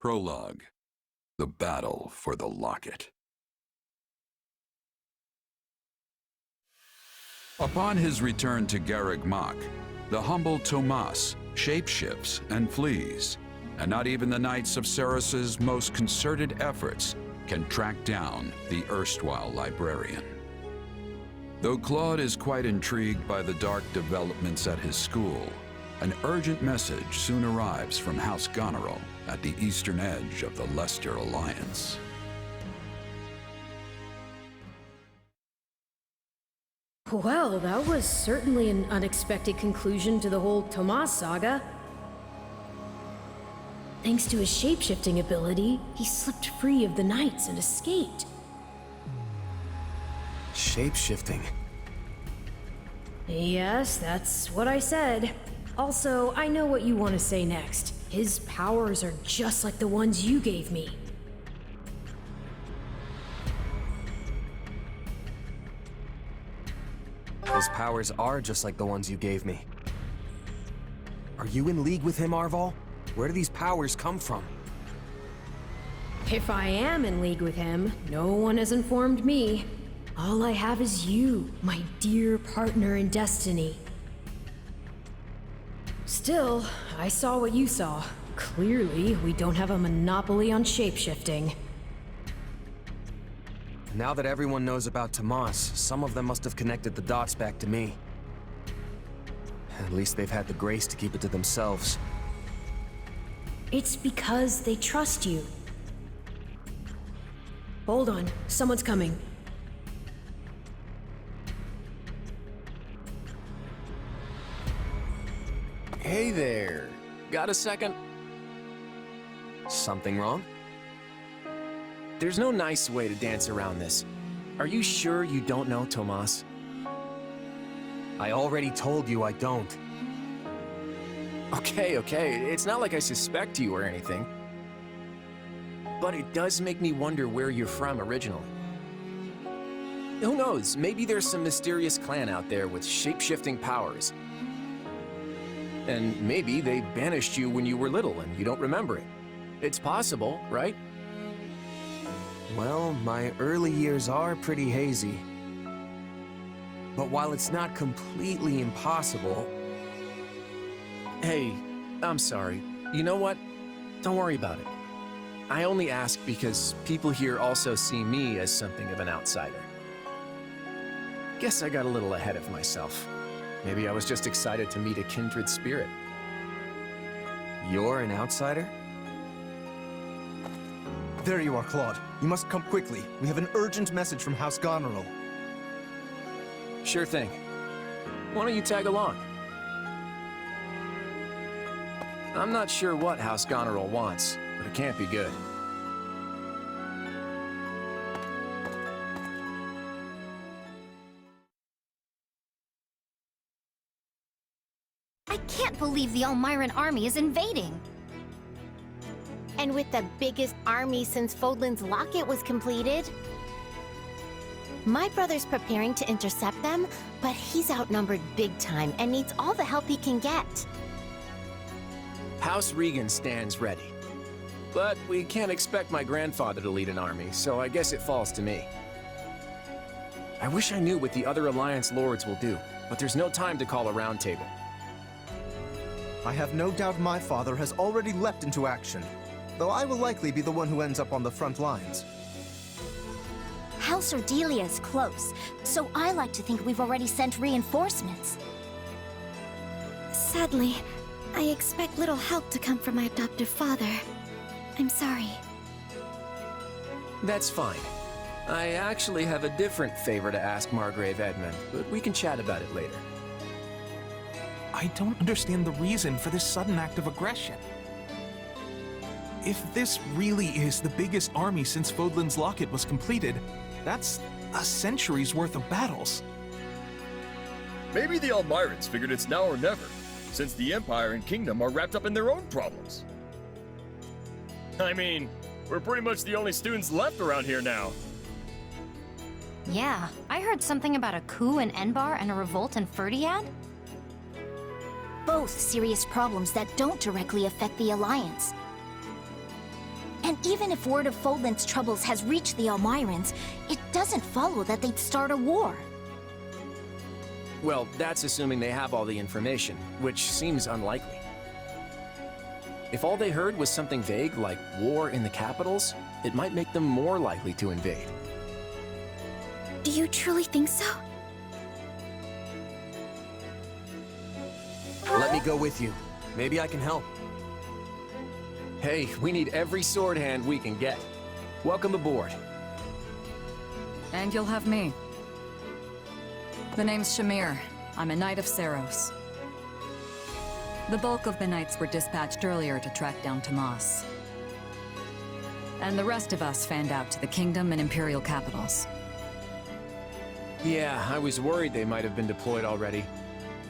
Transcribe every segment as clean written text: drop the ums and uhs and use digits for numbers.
Prologue. The Battle for the Locket. Upon his return to Garreg Mach, the humble Tomas shapeshifts and flees, and not even the Knights of Ceres's most concerted efforts can track down the erstwhile librarian. Though Claude is quite intrigued by the dark developments at his school, an urgent message soon arrives from House Goneril at the eastern edge of the Leicester Alliance. Well, that was certainly an unexpected conclusion to the whole Tomas saga. Thanks to his shapeshifting ability, he slipped free of the Knights and escaped. Shapeshifting? Yes, that's what I said. Also, I know what you want to say next. His powers are just like the ones you gave me. His powers are just like the ones you gave me. Are you in league with him, Arval? Where do these powers come from? If I am in league with him, no one has informed me. All I have is you, my dear partner in destiny. Still, I saw what you saw. Clearly, we don't have a monopoly on shapeshifting. Now that everyone knows about Tomas, some of them must have connected the dots back to me. At least they've had the grace to keep it to themselves. It's because they trust you. Hold on, someone's coming. Hey there. Got a second? Something wrong? There's no nice way to dance around this. Are you sure you don't know Tomas? I already told you I don't. Okay, it's not like I suspect you or anything. But it does make me wonder where you're from originally. Who knows, maybe there's some mysterious clan out there with shape-shifting powers. And maybe they banished you when you were little and you don't remember it. It's possible, right? Well, my early years are pretty hazy. But while it's not completely impossible... Hey, I'm sorry. You know what? Don't worry about it. I only ask because people here also see me as something of an outsider. Guess I got a little ahead of myself. Maybe I was just excited to meet a kindred spirit. You're an outsider? There you are, Claude. You must come quickly. We have an urgent message from House Goneril. Sure thing. Why don't you tag along? I'm not sure what House Goneril wants, but it can't be good. I can't believe the Elmyran army is invading! And with the biggest army since Fodlan's Locket was completed. My brother's preparing to intercept them, but he's outnumbered big time and needs all the help he can get. House Regan stands ready. But we can't expect my grandfather to lead an army, so I guess it falls to me. I wish I knew what the other Alliance lords will do, but there's no time to call a roundtable. I have no doubt my father has already leapt into action, though I will likely be the one who ends up on the front lines. House Ordelia is close, so I like to think we've already sent reinforcements. Sadly, I expect little help to come from my adoptive father. I'm sorry. That's fine. I actually have a different favor to ask Margrave Edmund, but we can chat about it later. I don't understand the reason for this sudden act of aggression. If this really is the biggest army since Fodlan's Locket was completed, that's a century's worth of battles. Maybe the Elmyrans figured it's now or never, since the Empire and Kingdom are wrapped up in their own problems. I mean, we're pretty much the only students left around here now. Yeah, I heard something about a coup in Enbar and a revolt in Ferdiad. Both serious problems that don't directly affect the Alliance. And even if word of Fodlan's troubles has reached the Elmyrans, it doesn't follow that they'd start a war. Well, that's assuming they have all the information, which seems unlikely. If all they heard was something vague like war in the capitals, it might make them more likely to invade. Do you truly think so? Let me go with you. Maybe I can help. Hey, we need every sword hand we can get. Welcome aboard. And you'll have me. The name's Shamir. I'm a Knight of Saros. The bulk of the Knights were dispatched earlier to track down Tomas. And the rest of us fanned out to the Kingdom and Imperial capitals. Yeah, I was worried they might have been deployed already.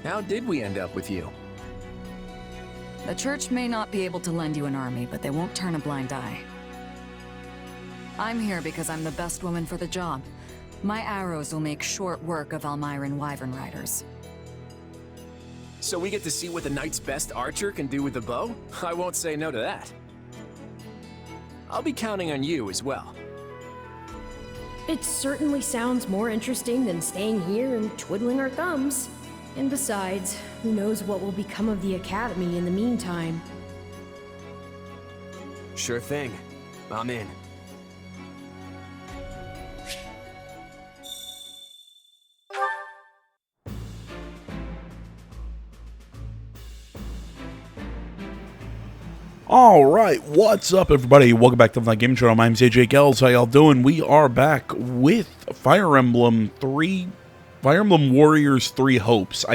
How did we end up with you? The Church may not be able to lend you an army, but they won't turn a blind eye. I'm here because I'm the best woman for the job. My arrows will make short work of Elmyran Wyvern Riders. So we get to see what the Knight's best archer can do with the bow? I won't say no to that. I'll be counting on you as well. It certainly sounds more interesting than staying here and twiddling our thumbs. And besides, who knows what will become of the Academy in the meantime. Sure thing. I'm in. Alright, what's up everybody? Welcome back to my gaming channel. My name's AJ Gels. How y'all doing? We are back with Fire Emblem Warriors 3 Hopes.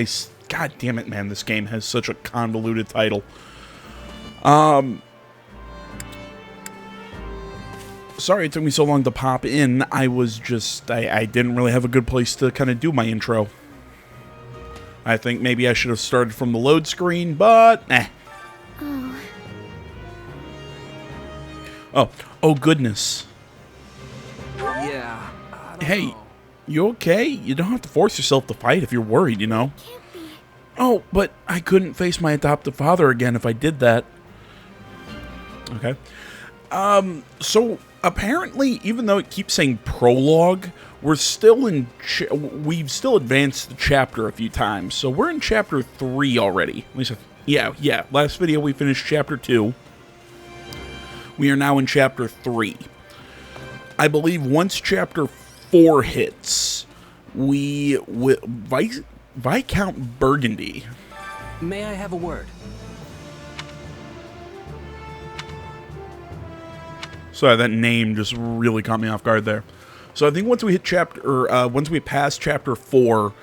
God damn it, man, this game has such a convoluted title. Sorry it took me so long to pop in. I didn't really have a good place to kind of do my intro. I think maybe I should have started from the load screen, but eh. Oh goodness. Yeah. Hey, you okay? You don't have to force yourself to fight if you're worried, you know? Oh, but I couldn't face my adoptive father again if I did that. Okay. So apparently, even though it keeps saying Prologue, we're still in. We've still advanced the chapter a few times, so we're in chapter 3 already. At least, yeah. Last video we finished chapter 2. We are now in chapter 3. I believe once chapter 4 hits, Viscount Burgundy. May I have a word? Sorry, that name just really caught me off guard there. So I think once we hit once we pass chapter 4,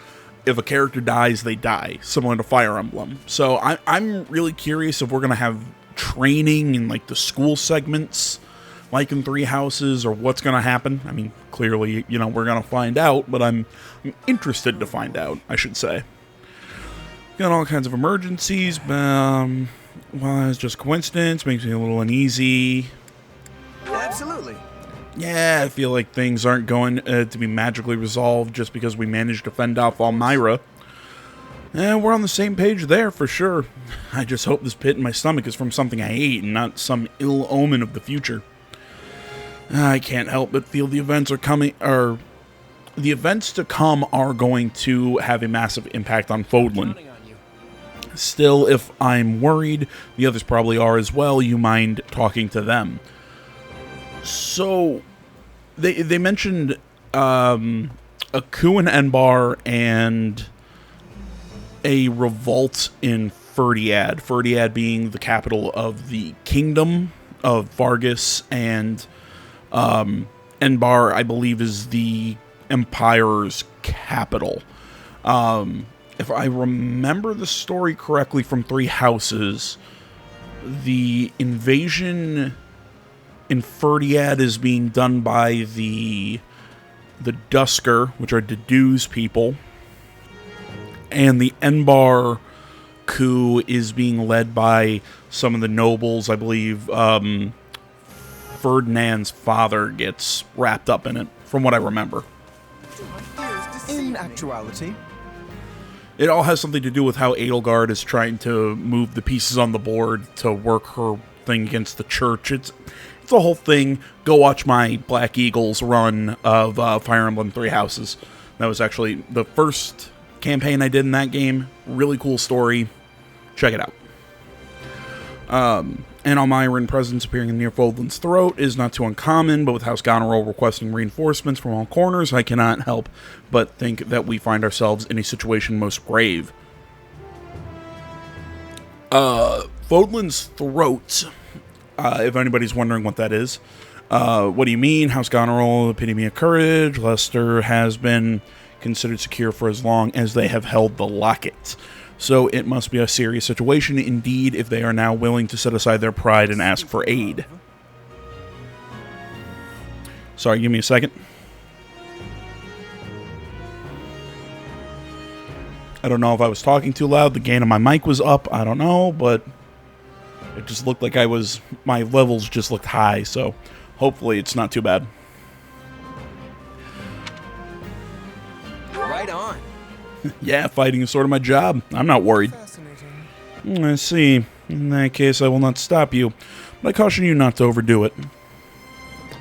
if a character dies, they die, similar to Fire Emblem. So I'm really curious if we're gonna have training in like the school segments, like in Three Houses, or what's gonna happen. I mean, clearly, you know, we're gonna find out, but I'm interested to find out, I should say. Got all kinds of emergencies. Well, it's just coincidence. Makes me a little uneasy. Absolutely. Yeah, I feel like things aren't going to be magically resolved just because we managed to fend off Elmyra. And we're on the same page there for sure. I just hope this pit in my stomach is from something I ate and not some ill omen of the future. I can't help but feel the events to come are going to have a massive impact on Fodlan. Still, if I'm worried, the others probably are as well. You mind talking to them? So, they mentioned a coup in Enbar and a revolt in Fhirdiad. Fhirdiad being the capital of the Kingdom of Vargas, and Enbar, I believe, is the Empire's capital. If I remember the story correctly from Three Houses, the invasion in Fhirdiad is being done by the Dusker, which are Dedue's people, and the Enbar coup is being led by some of the nobles. I believe Ferdinand's father gets wrapped up in it, from what I remember. In actuality, it all has something to do with how Edelgard is trying to move the pieces on the board to work her thing against the church. It's it's a whole thing. Go watch my Black Eagles run of Fire Emblem Three Houses. That was actually the first campaign I did in that game. Really cool story. Check it out. An Almiran presence appearing near Fodlan's throat is not too uncommon, but with House Goneril requesting reinforcements from all corners, I cannot help but think that we find ourselves in a situation most grave. Fodlan's throat, if anybody's wondering what that is. What do you mean? House Goneril, epitome of courage. Leicester has been considered secure for as long as they have held the Locket. So it must be a serious situation indeed if they are now willing to set aside their pride and ask for aid. Sorry, give me a second. I don't know if I was talking too loud. The gain of my mic was up. I don't know, but it just looked like my levels just looked high, so hopefully it's not too bad. Right on. Yeah, fighting is sort of my job. I'm not worried. I see. In that case, I will not stop you, but I caution you not to overdo it.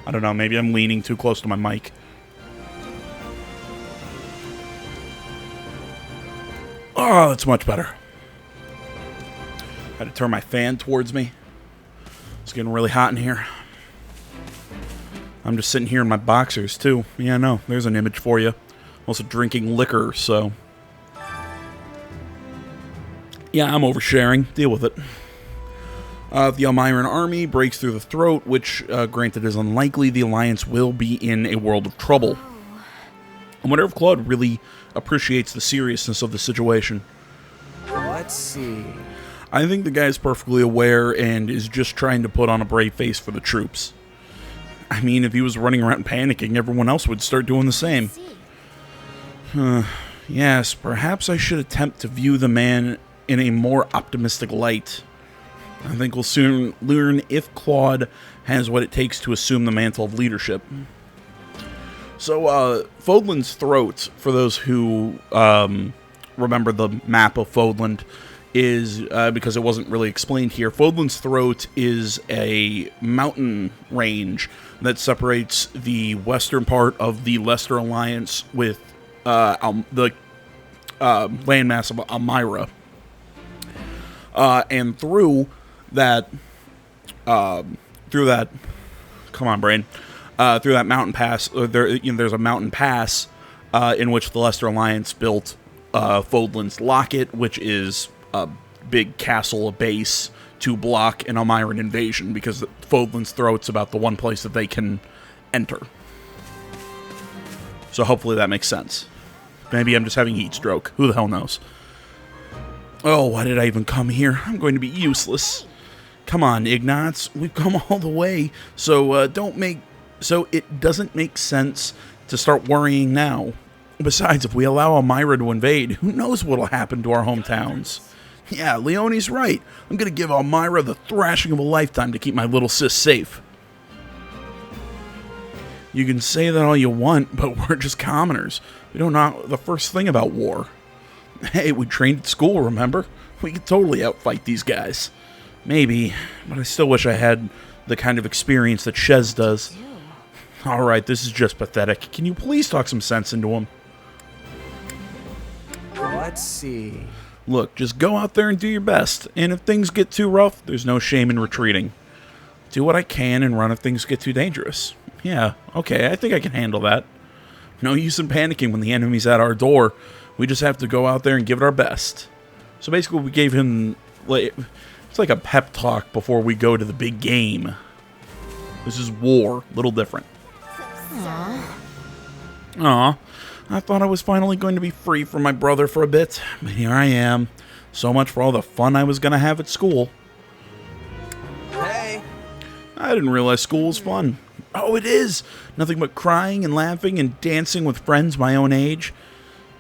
I don't know, maybe I'm leaning too close to my mic. Oh, that's much better. Had to turn my fan towards me. It's getting really hot in here. I'm just sitting here in my boxers, too. Yeah, no, there's an image for you. Also drinking liquor, so... yeah, I'm oversharing. Deal with it. The Almiran army breaks through the throat, which, granted, is unlikely. The Alliance will be in a world of trouble. I wonder if Claude really appreciates the seriousness of the situation. Let's see. I think the guy's perfectly aware and is just trying to put on a brave face for the troops. I mean, if he was running around panicking, everyone else would start doing the same. Yes, perhaps I should attempt to view the man in a more optimistic light. I think we'll soon learn if Claude has what it takes to assume the mantle of leadership. So, Fodlan's throat, for those who remember the map of Fodland, is, because it wasn't really explained here, Fodlan's throat is a mountain range that separates the western part of the Leicester Alliance with the landmass of Elmira. And through that, come on, brain, through that mountain pass, there's a mountain pass in which the Leicester Alliance built Fodlan's Locket, which is a big castle, a base to block an Almiran invasion, because Fodlan's Throat's about the one place that they can enter. So hopefully that makes sense. Maybe I'm just having heat stroke. Who the hell knows? Oh, why did I even come here? I'm going to be useless. Come on, Ignatz. We've come all the way. So it doesn't make sense to start worrying now. Besides, if we allow Elmira to invade, who knows what'll happen to our hometowns? Yeah, Leonie's right. I'm going to give Elmira the thrashing of a lifetime to keep my little sis safe. You can say that all you want, but we're just commoners. We don't know the first thing about war. Hey, we trained at school, remember? We could totally outfight these guys. Maybe, but I still wish I had the kind of experience that Shez does. Alright, this is just pathetic. Can you please talk some sense into him? Let's see. Look, just go out there and do your best. And if things get too rough, there's no shame in retreating. Do what I can and run if things get too dangerous. Yeah, okay, I think I can handle that. No use in panicking when the enemy's at our door. We just have to go out there and give it our best. So basically we gave him, it's like a pep talk before we go to the big game. This is war, little different. Aw, I thought I was finally going to be free from my brother for a bit, but here I am. So much for all the fun I was going to have at school. Hey! I didn't realize school was fun. Oh, it is! Nothing but crying and laughing and dancing with friends my own age.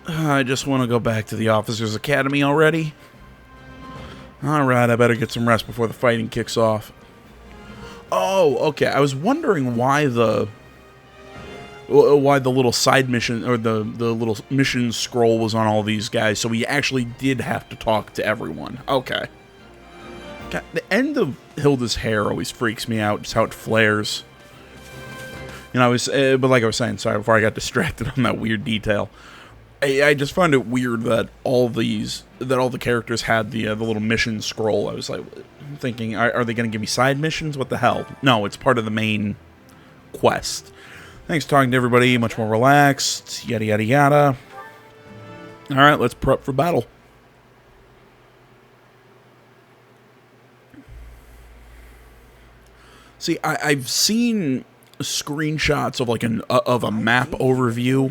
I just want to go back to the Officers' Academy already. Alright, I better get some rest before the fighting kicks off. Oh, okay, I was wondering why the little side mission, or the little mission scroll was on all these guys, so we actually did have to talk to everyone. Okay. God, the end of Hilda's hair always freaks me out, just how it flares. You know, but like I was saying, sorry, before I got distracted on that weird detail, I just find it weird that all the characters had the little mission scroll. I was like, thinking, are they going to give me side missions? What the hell? No, it's part of the main quest. Thanks for talking to everybody, much more relaxed, yada yada yada. Alright, let's prep for battle. See, I've seen screenshots of like a map overview.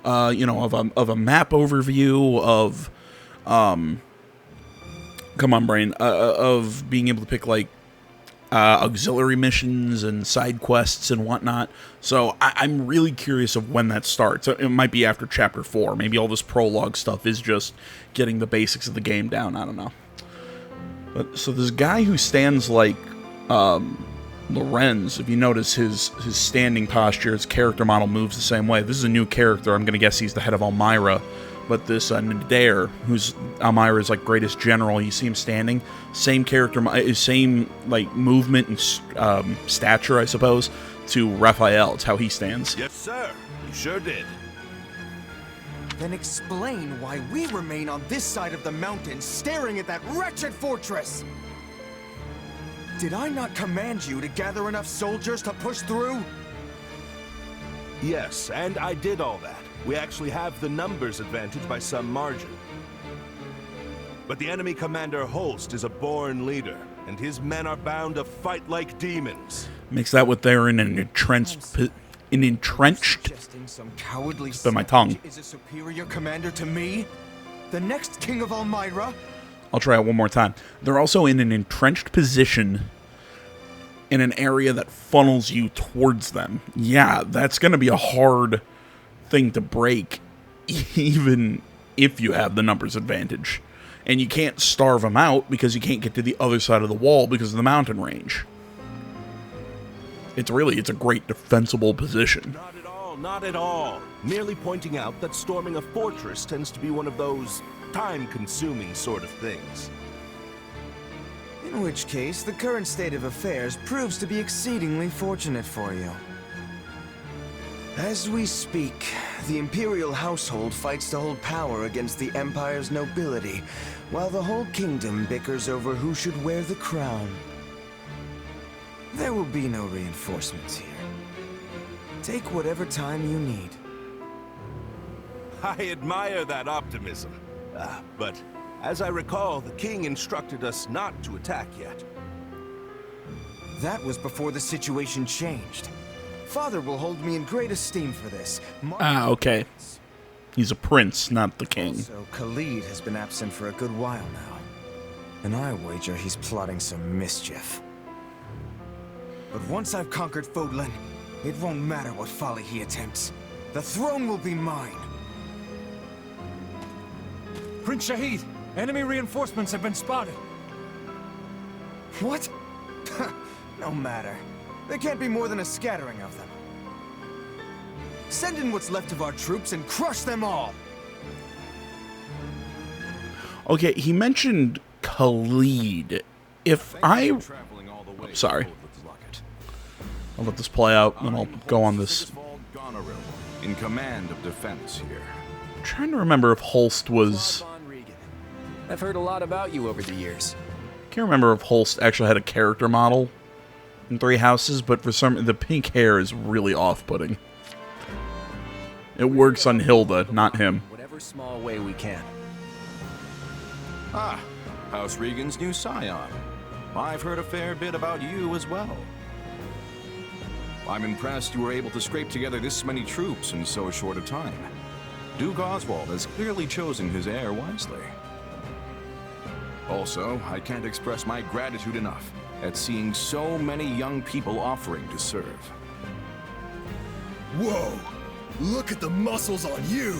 You know, of a map overview of come on, brain, of being able to pick like auxiliary missions and side quests and whatnot. So I'm really curious of when that starts. It might be after Chapter 4. Maybe all this prologue stuff is just getting the basics of the game down. I don't know. But so this guy who stands like Lorenz, if you notice his standing posture, his character model moves the same way. This is a new character. I'm going to guess he's the head of Elmyra. But this Nadir, who's Elmyra's like greatest general, you see him standing, same character, same like movement and stature, I suppose, to Raphael. It's how he stands. Yes, sir. You sure did. Then explain why we remain on this side of the mountain, staring at that wretched fortress. Did I not command you to gather enough soldiers to push through? Yes, and I did all that. We actually have the numbers advantage by some margin. But the enemy commander Holst is a born leader, and his men are bound to fight like demons. Makes that what they're in an entrenched. Some cowardly Spit my tongue. Is a superior commander to me? The next king of Elmyra? I'll try it one more time. They're also in an entrenched position in an area that funnels you towards them. Yeah, that's going to be a hard thing to break, even if you have the numbers advantage. And you can't starve them out because you can't get to the other side of the wall because of the mountain range. It's a great defensible position. Not at all, not at all. Merely pointing out that storming a fortress tends to be one of those time-consuming sort of things. In which case, the current state of affairs proves to be exceedingly fortunate for you. As we speak, the Imperial household fights to hold power against the Empire's nobility, while the whole kingdom bickers over who should wear the crown. There will be no reinforcements here. Take whatever time you need. I admire that optimism. But as I recall, the king instructed us not to attack yet. That was before the situation changed. Father will hold me in great esteem for this. Okay. He's a prince, not the king. So Khalid has been absent for a good while now. And I wager he's plotting some mischief. But once I've conquered Fodlan, it won't matter what folly he attempts. The throne will be mine. Prince Shahid, enemy reinforcements have been spotted. What? No matter. There can't be more than a scattering of them. Send in what's left of our troops and crush them all! Okay, he mentioned Khalid. If I... Sorry. I'll let this play out, and I'll go on this. In command of defense here. I'm trying to remember if Holst was... I've heard a lot about you over the years. I can't remember if Holst actually had a character model in Three Houses, but for some... the pink hair is really off-putting. It works on Hilda, not him. Whatever small way we can. Ah, House Regan's new scion. I've heard a fair bit about you as well. I'm impressed you were able to scrape together this many troops in so short a time. Duke Oswald has clearly chosen his heir wisely. Also, I can't express my gratitude enough at seeing so many young people offering to serve. Whoa! Look at the muscles on you!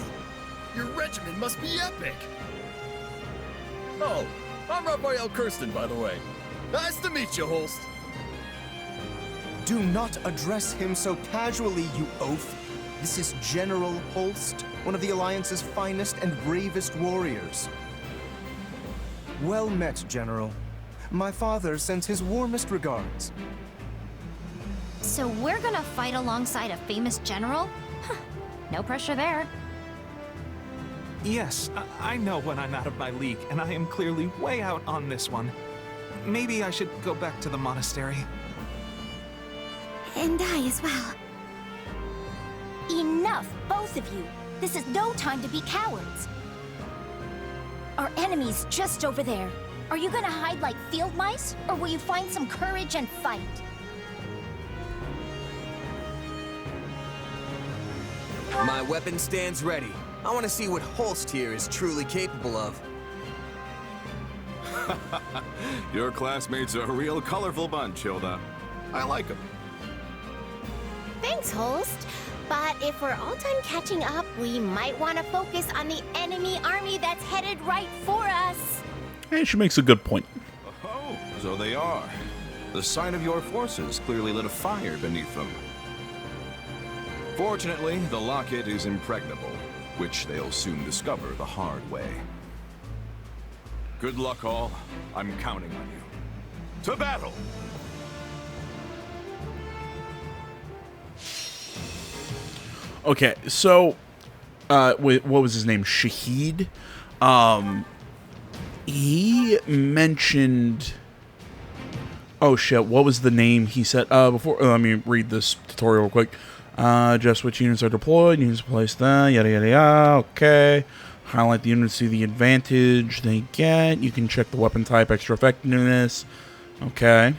Your regiment must be epic! Oh, I'm Raphael Kirsten, by the way. Nice to meet you, Holst. Do not address him so casually, you oaf. This is General Holst, one of the Alliance's finest and bravest warriors. Well met, General. My father sends his warmest regards. So we're gonna fight alongside a famous general? Huh, no pressure there. Yes, I know when I'm out of my league, and I am clearly way out on this one. Maybe I should go back to the monastery. And I as well. Enough, both of you. This is no time to be cowards. Our enemy's just over there. Are you gonna hide like field mice, or will you find some courage and fight? My weapon stands ready. I want to see what Holst here is truly capable of. Your classmates are a real colorful bunch, Hilda. I like them. Thanks, Holst. But if we're all done catching up, we might want to focus on the enemy army that's headed right for us. And she makes a good point. Oh, so they are. The sight of your forces clearly lit a fire beneath them. Fortunately, the Locket is impregnable, which they'll soon discover the hard way. Good luck, all. I'm counting on you. To battle! Okay, so, what was his name? Shahid? He mentioned... Oh, shit, what was the name he said? Before, let me read this tutorial real quick. Just which units are deployed, units place that, yada yada yada, okay. Highlight the units, see the advantage they get. You can check the weapon type, extra effectiveness. Okay.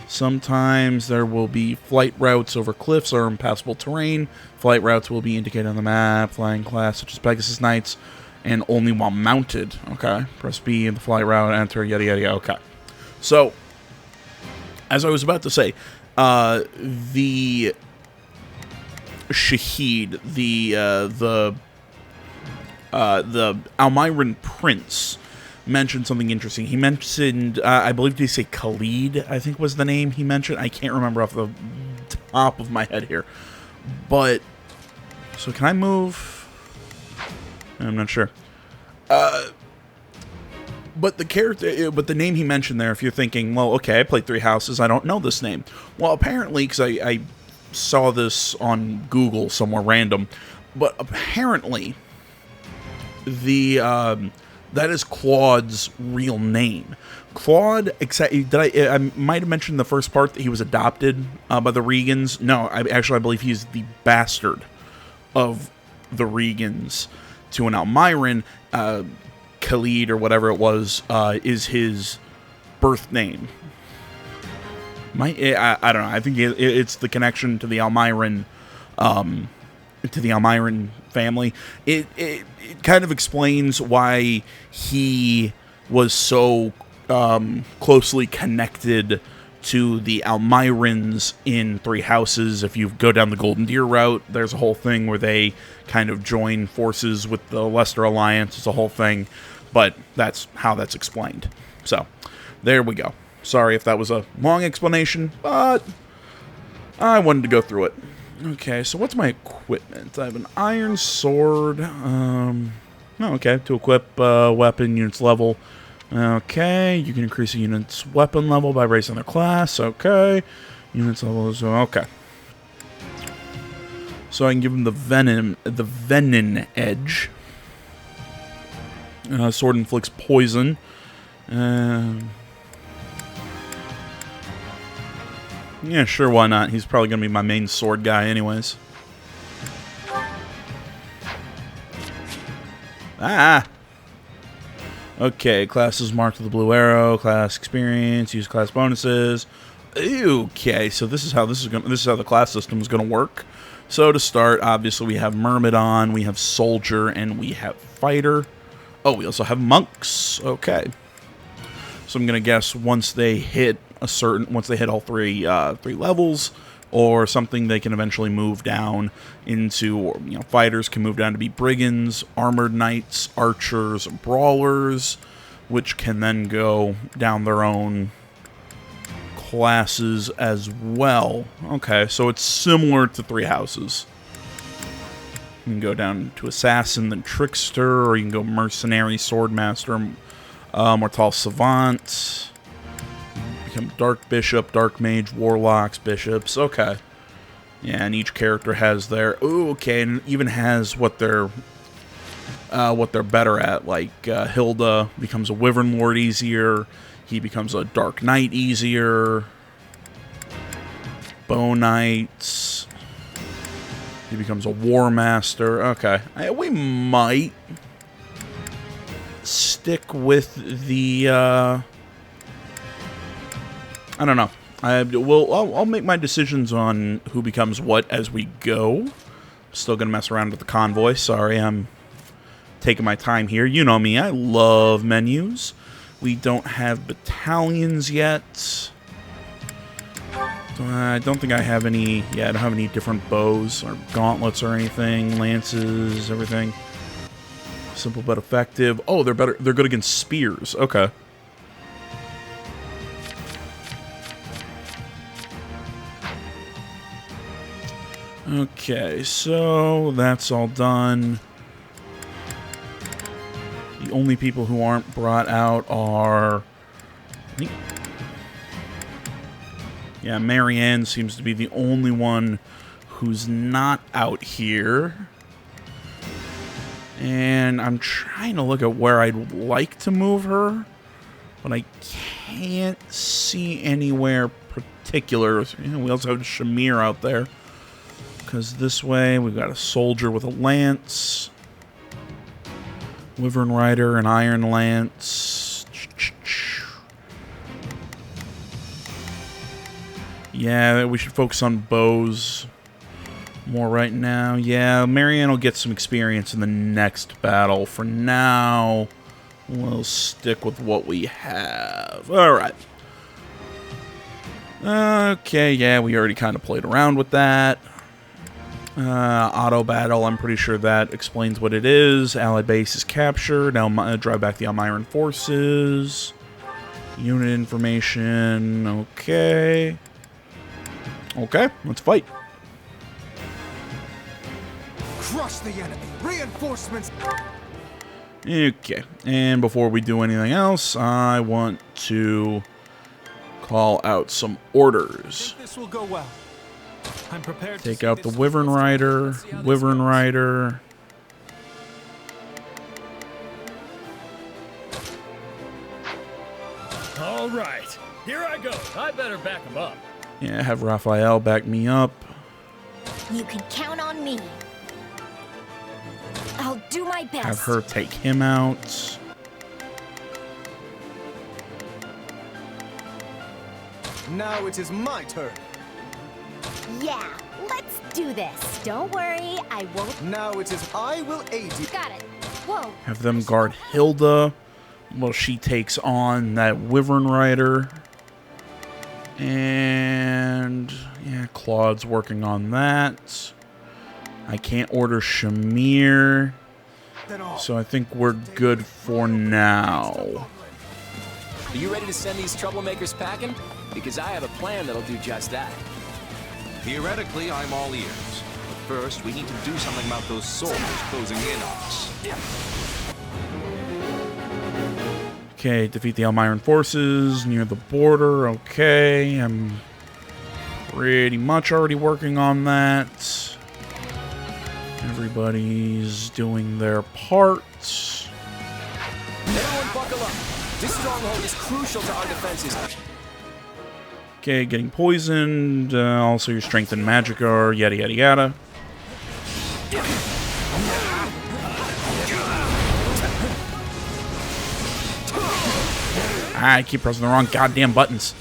Sometimes there will be flight routes over cliffs or impassable terrain. Flight routes will be indicated on the map. Flying class such as Pegasus Knights, and only while mounted. Okay. Press B in the flight route, enter, yada yada yada, okay. So, as I was about to say, the Shahid, the Almiran prince, mentioned something interesting. He mentioned, I believe, did he say Khalid, I think was the name he mentioned. I can't remember off the top of my head here. But, so can I move? I'm not sure. But the character, but the name he mentioned there, if you're thinking, well, okay, I played 3 Houses, I don't know this name. Well, apparently, because I saw this on Google somewhere random, but apparently the that is Claude's real name. Claude, I might have mentioned the first part that he was adopted by the Regans. No, I believe he's the bastard of the Regans to an Almiran. Khalid, or whatever it was, is his birth name. I don't know. I think it's the connection to the Almiran, family. It kind of explains why he was so closely connected to the Almirans in 3 Houses. If you go down the Golden Deer route, there's a whole thing where they kind of join forces with the Leicester Alliance. It's a whole thing, but that's how that's explained. So, there we go. Sorry if that was a long explanation, but I wanted to go through it. Okay, so what's my equipment? I have an iron sword. Okay, to equip weapon, units level. Okay, you can increase a unit's weapon level by raising their class. Okay, units level is okay. So I can give them the venom edge. Sword inflicts poison. Yeah, sure, why not? He's probably going to be my main sword guy anyways. Ah! Okay, class is marked with a blue arrow. Class experience, use class bonuses. Okay, so this is how the class system is going to work. So to start, obviously we have Myrmidon, we have Soldier, and we have Fighter. Oh, we also have Monks. Okay. So I'm going to guess once they hit all three levels or something, they can eventually move down into, or, fighters can move down to be brigands, armored knights, archers, brawlers, which can then go down their own classes as well. Okay, so it's similar to 3 Houses. You can go down to assassin, then trickster, or you can go mercenary, swordmaster, Mortal Savant. Become Dark Bishop, Dark Mage, Warlocks, Bishops. Okay. Yeah, and each character has their... Ooh, okay, and even has what they're better at. Like, Hilda becomes a Wyvern Lord easier. He becomes a Dark Knight easier. Bow Knights. He becomes a War Master. Okay. We might stick with the... I don't know. I'll make my decisions on who becomes what as we go. Still gonna mess around with the convoy. Sorry, I'm taking my time here. You know me, I love menus. We don't have battalions yet. I don't think I have any... Yeah, I don't have any different bows or gauntlets or anything. Lances, everything. Simple but effective. Oh, they're better. They're good against spears. Okay. Okay, so that's all done. The only people who aren't brought out are... Yeah, Marianne seems to be the only one who's not out here. And I'm trying to look at where I'd like to move her, but I can't see anywhere particular. You know, we also have Shamir out there. Because this way, we've got a soldier with a lance. Wyvern Rider, an Iron Lance. Yeah, we should focus on bows more right now. Yeah, Marianne will get some experience in the next battle. For now, we'll stick with what we have. Alright. Okay, yeah, we already kind of played around with that. Auto battle, I'm pretty sure that explains what it is. Allied base is captured. Now drive back the Almiran forces. Unit information. Okay. Okay, let's fight. Crush the enemy. Reinforcements. Okay, and before we do anything else, I want to call out some orders. This will go well. I'm prepared. Take out the Wyvern Rider. Wyvern Rider. All right, here I go. I better back him up. Yeah, have Raphael back me up. You can count on me. I'll do my best. Have her take him out. Now it is my turn. Yeah, let's do this. Don't worry, I won't. Now it is I will aid you. Got it. Whoa. Have them guard Hilda while she takes on that Wyvern Rider. And yeah, Claude's working on that. I can't order Shamir. So I think we're good for now. Are you ready to send these troublemakers packing? Because I have a plan that'll do just that. Theoretically, I'm all ears. But first, we need to do something about those soldiers closing in on us. Okay, defeat the Almiran forces near the border. Okay, I'm pretty much already working on that. Everybody's doing their parts. Everyone buckle up. This stronghold is crucial to our defenses. Okay, getting poisoned. Also, your strength and magic are yada yada yada. I keep pressing the wrong goddamn buttons.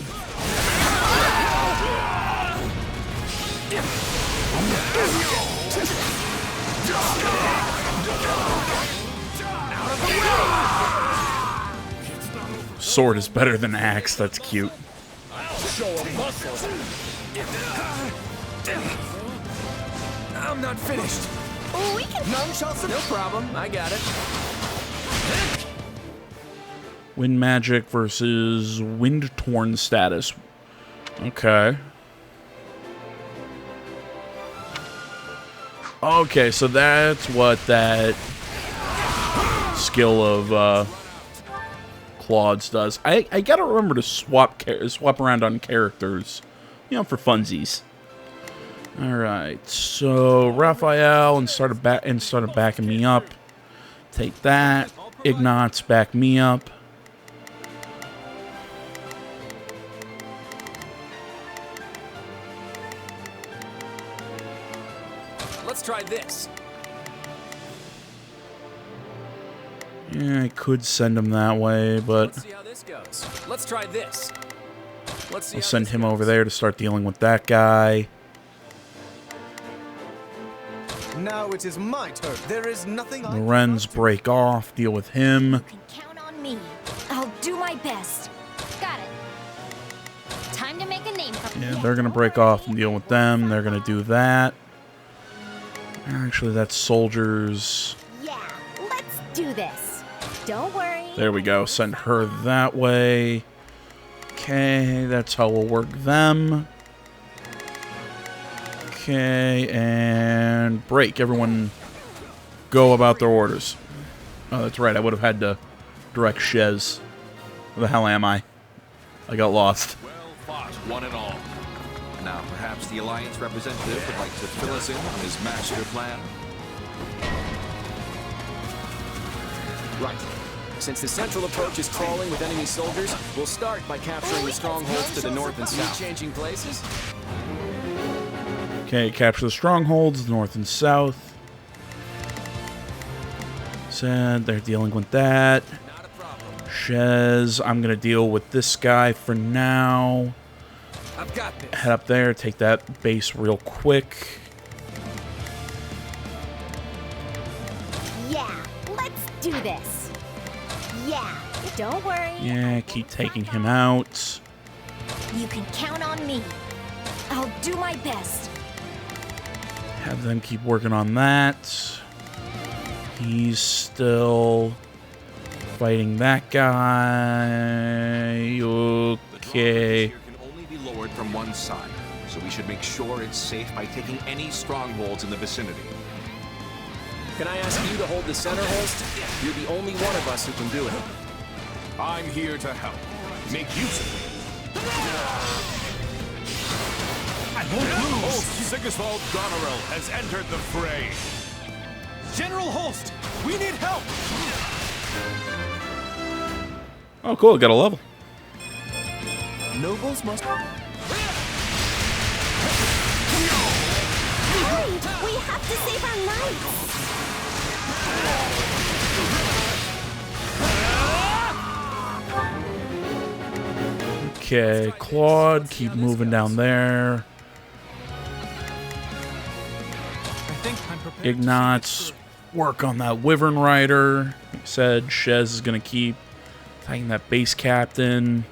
Sword is better than axe. That's cute. I'm not finished. We can. No problem. I got it. Wind magic versus wind torn status. Okay. Okay, so that's what that skill of Claude's does. I gotta remember to swap around on characters, you know, for funsies. All right, so Raphael started backing me up. Take that. Ignatz back me up. Let's try this. Yeah, I could send him that way, but Let's see how this goes. Let's try this. Let's see. I'll send him over there to start dealing with that guy. Now it is my turn. There is nothing The Wrens break off, deal with him. You can count on me. I'll do my best. Got it. Time to make a name for Yeah, they're gonna break off and deal with them. They're gonna do that. Actually, that's soldiers. Yeah, let's do this. Don't worry. There we go. Send her that way. Okay, that's how we'll work them. Okay, and break. Everyone go about their orders. Oh, that's right. I would have had to direct Shez. Where the hell am I? I got lost. Well fought, one and all. Now, perhaps the Alliance representative would like to fill us in on his master plan? Right. Since the central approach is crawling with enemy soldiers, we'll start by capturing the strongholds to the north and south. Changing places? Okay, capture the strongholds, north and south. Said they're dealing with that. Shez, I'm gonna deal with this guy for now. I've got this. Head up there, take that base real quick. Yeah, let's do this. Yeah, don't worry. Yeah, keep taking him out. You can count on me. I'll do my best. Have them keep working on that. He's still fighting that guy. Okay. Can only be lowered from one side, so we should make sure it's safe by taking any strongholds in the vicinity. Can I ask you to hold the center, Holst? You're the only one of us who can do it. I'm here to help. Make use of it. I won't lose! Holst Sigiswald Goneril has entered the fray. General Holst, we need help! Oh, cool. Got a level. Nobles must... Hurry! We have to save our lives! Okay, Claude, keep moving down there. Ignatz, work on that Wyvern Rider. Like I said, Shez is going to keep taking that base captain.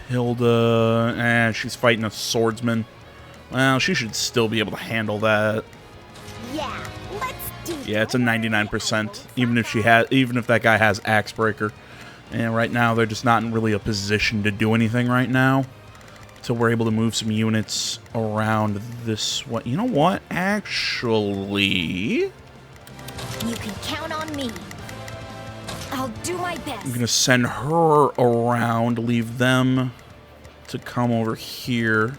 Hilda, she's fighting a swordsman. Well, she should still be able to handle that. Yeah, let's do Yeah, it's a 99%. Even if that guy has Axebreaker. And right now, they're just not in really a position to do anything right now. So we're able to move some units around this way. You know what? Actually, You can count on me. I'll do my best. I'm going to send her around, leave them to come over here.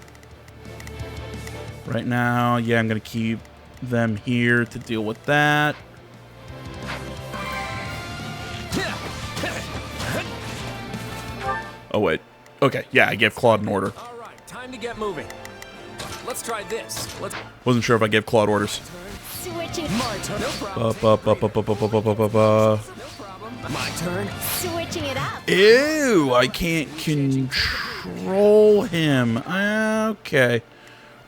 Right now, yeah, I'm going to keep them here to deal with that. Oh, wait. Okay, yeah, I gave Claude an order. All right, time to get moving. Let's try this. Wasn't sure if I gave Claude orders. Switching. My turn. No problem. My turn. Switching it up. Ew, I can't control him. Okay.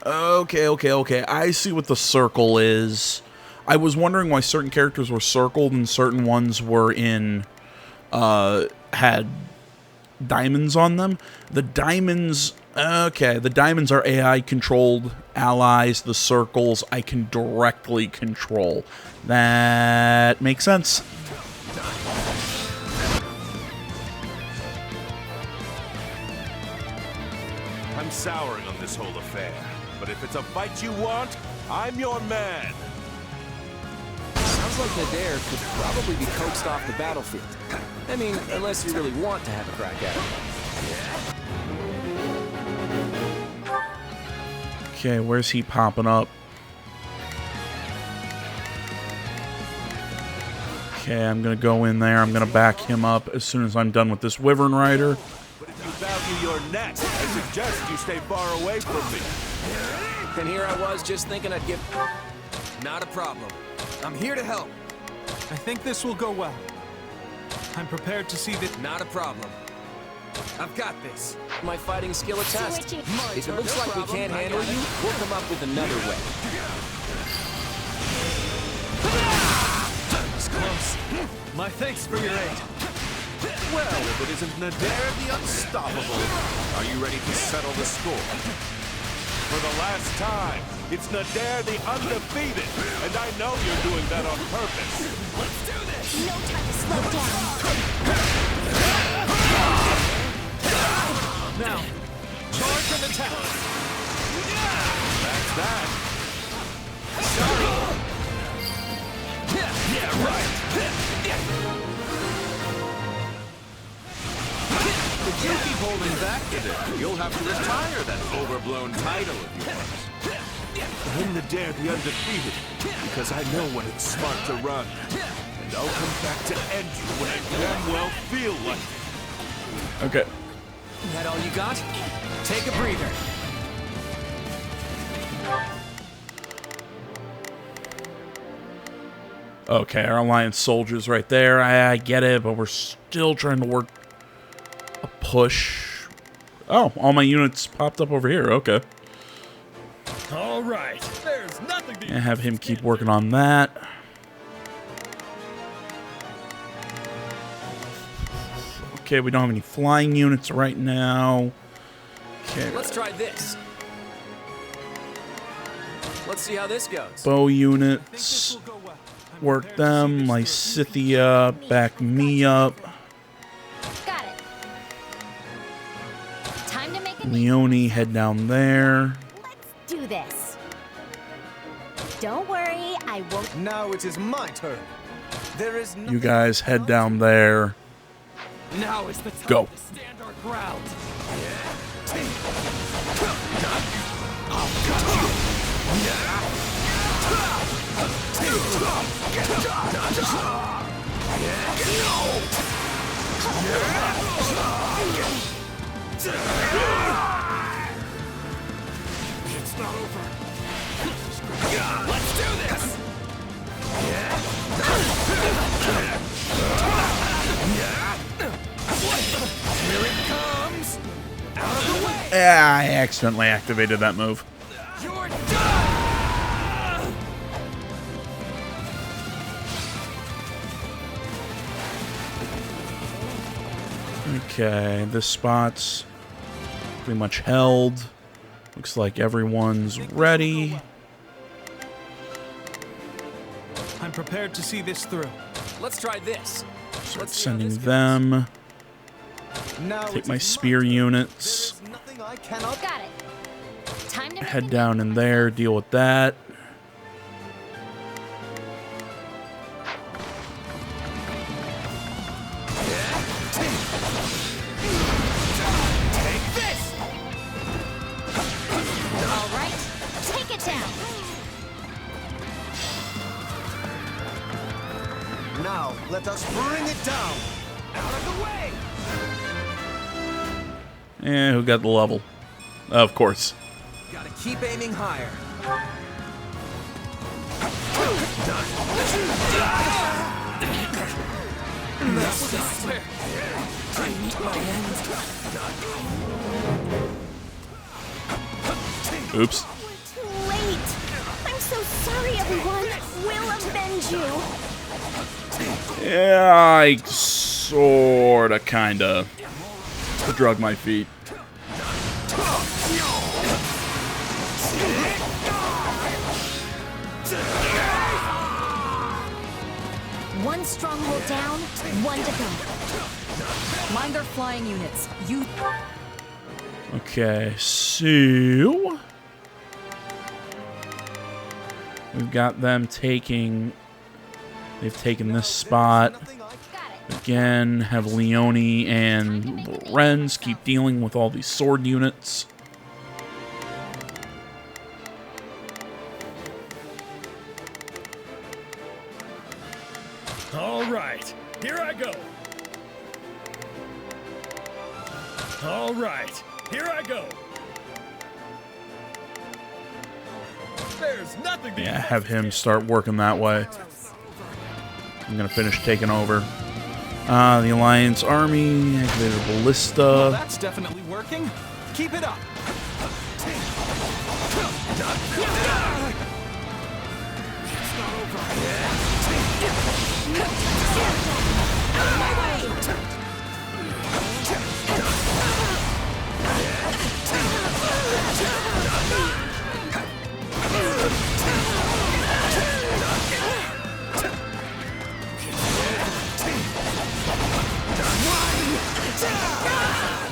Okay. I see what the circle is. I was wondering why certain characters were circled and certain ones were had diamonds on them. The diamonds, okay, the diamonds are AI-controlled allies. The circles I can directly control. That makes sense. I'm souring on this whole affair, but if it's a fight you want, I'm your man. Sounds like Nadir could probably be coaxed off the battlefield. I mean, unless you really want to have a crack at it. Okay, where's he popping up? Okay, I'm gonna go in there. I'm gonna back him up as soon as I'm done with this Wyvern Rider. But if you value your neck, I suggest you stay far away from me. And here I was just thinking I'd give... Not a problem. I'm here to help. I think this will go well. I'm prepared to see that. Not a problem. I've got this. My fighting skill a test. If it looks like we can't handle you, we'll come up with another way. That was close. My thanks for your aid. Well, if it isn't Nadir the Unstoppable, are you ready to settle the score? For the last time, it's Nadir the Undefeated, and I know you're doing that on purpose. Let's do this! No time to slow down. Now, charge and attack. That's that. Sorry. Yeah, right. If you keep holding back today, you'll have to retire that overblown title of yours. I'm Nadir the Undefeated, because I know when it's smart to run. And I'll come back to end you when I damn well feel like it. Okay. That all you got? Take a breather. Okay, our Alliance soldiers right there. I get it, but we're still trying to work a push. Oh, all my units popped up over here. Okay. All right. There's nothing to And have him keep working on that. Okay, we don't have any flying units right now. Okay. Let's try this. Let's see how this goes. Bow units. Work them. Lysithia, back me up. Got it. Time to make a Leone, head down there. do this. Don't worry, I won't. Now it is my turn. There is no... You guys head down there. Now is the time Go. to stand our ground. It's not over. Let's do this! Here it comes! Out of the way! Ah, I accidentally activated that move. You're done! Okay, this spot's pretty much held. Looks like everyone's ready. I'm prepared to see this through. Let's try this. Start sending them. Take my spear units. Got it. Time to Head down in there, deal with that. Take this! All right, take it down. Now, let us bring it down. Out of the way! Eh, who got the level? Of course. Gotta keep aiming higher. Oops. Too late. I'm so sorry, everyone. We'll avenge you. Yeah, I sorta, kinda drug my feet. One stronghold down, one to go. Mind their flying units. You... Okay, so... We've got them taking... They've taken this spot. Again, have Leone and Lorenz keep dealing with all these sword units. All right, here I go. All right, here I go. There's nothing. Yeah, have him start working that way. I'm gonna finish taking over. The Alliance Army, activated Ballista. Well, that's definitely working. Keep it up.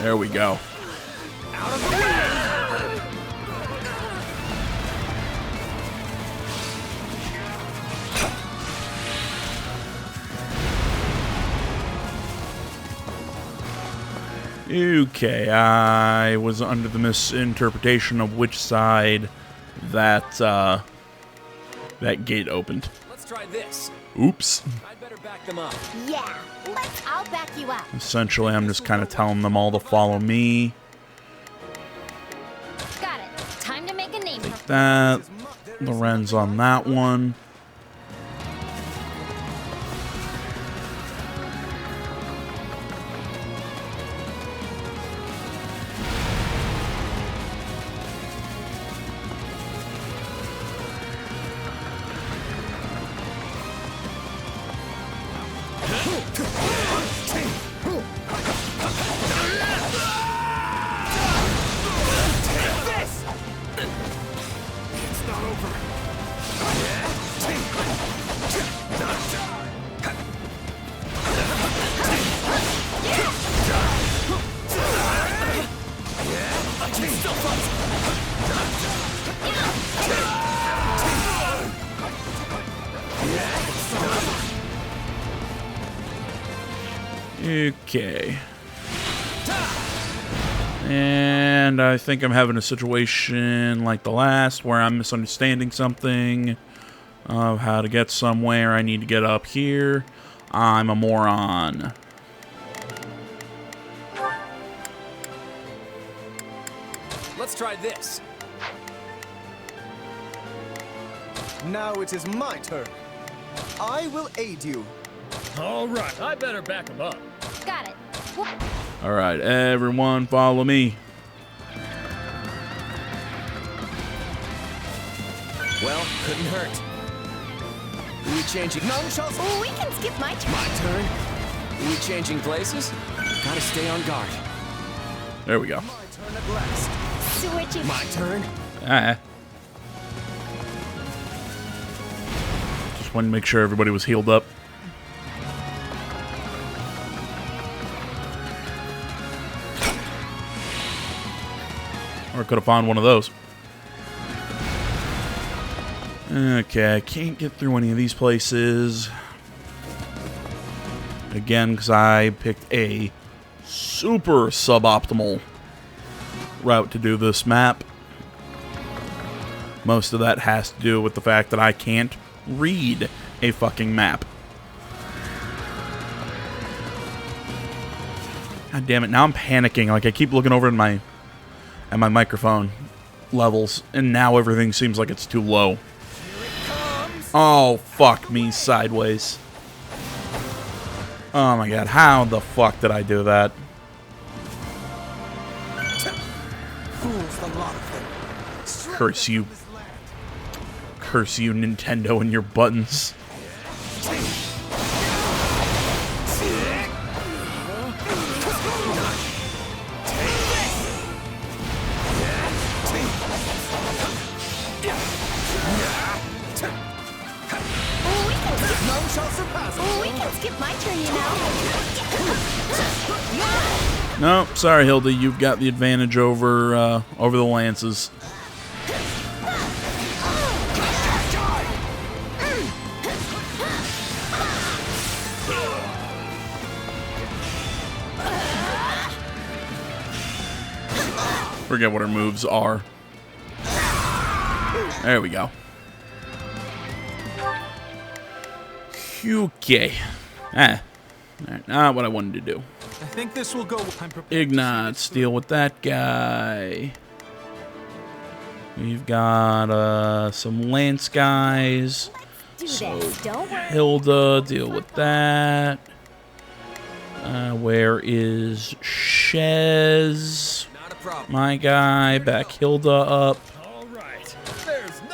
There we go. Okay, I was under the misinterpretation of which side that that gate opened. Let's try this. Oops. I'd better back them up. Yeah, I'll back you up. Essentially, I'm just kind of telling them all to follow me. Got it. Time to make a name. Take that. Lorenz on that one. Okay. And I think I'm having a situation like the last where I'm misunderstanding something of how to get somewhere. I need to get up here. I'm a moron. Let's try this. Now it is my turn. I will aid you. All right, I better back him up. Got it. All right, everyone follow me. Well, couldn't hurt. Are we changing? None shall. We can skip my turn. My turn? Are we changing places? Gotta stay on guard. There we go. My turn at last. Switching. My turn? Just wanted to make sure everybody was healed up. Or I could have found one of those. Okay, I can't get through any of these places. Again, because I picked a super suboptimal route to do this map. Most of that has to do with the fact that I can't read a fucking map. God damn it, now I'm panicking. Like, I keep looking over at my microphone levels, and now everything seems like it's too low. Oh, fuck me sideways. Oh my god, how the fuck did I do that? Fools, the lot of them. Curse you. Curse you, Nintendo, and your buttons. We can skip my turn, you know. No, sorry, Hilda. You've got the advantage over over the lances. forget what her moves are. There we go. Okay. Not what I wanted to do. I think this will go. Ignites, deal with that guy. We've got some Lance guys. So Hilda, deal with that. Where is Shez? My guy, back Hilda up.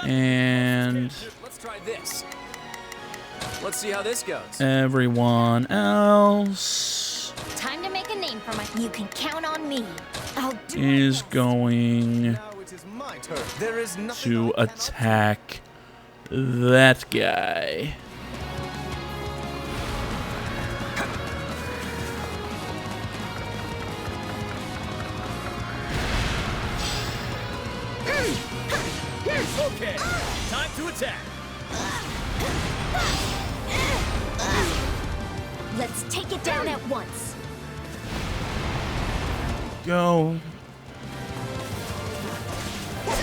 And Let's try this. Let's see how this goes. everyone else Time to make a name for my. You can count on me. I'll do is going Now it is my turn. There is nothing to I cannot attack that guy. Okay, time to attack. Let's take it down at once. Go. I'm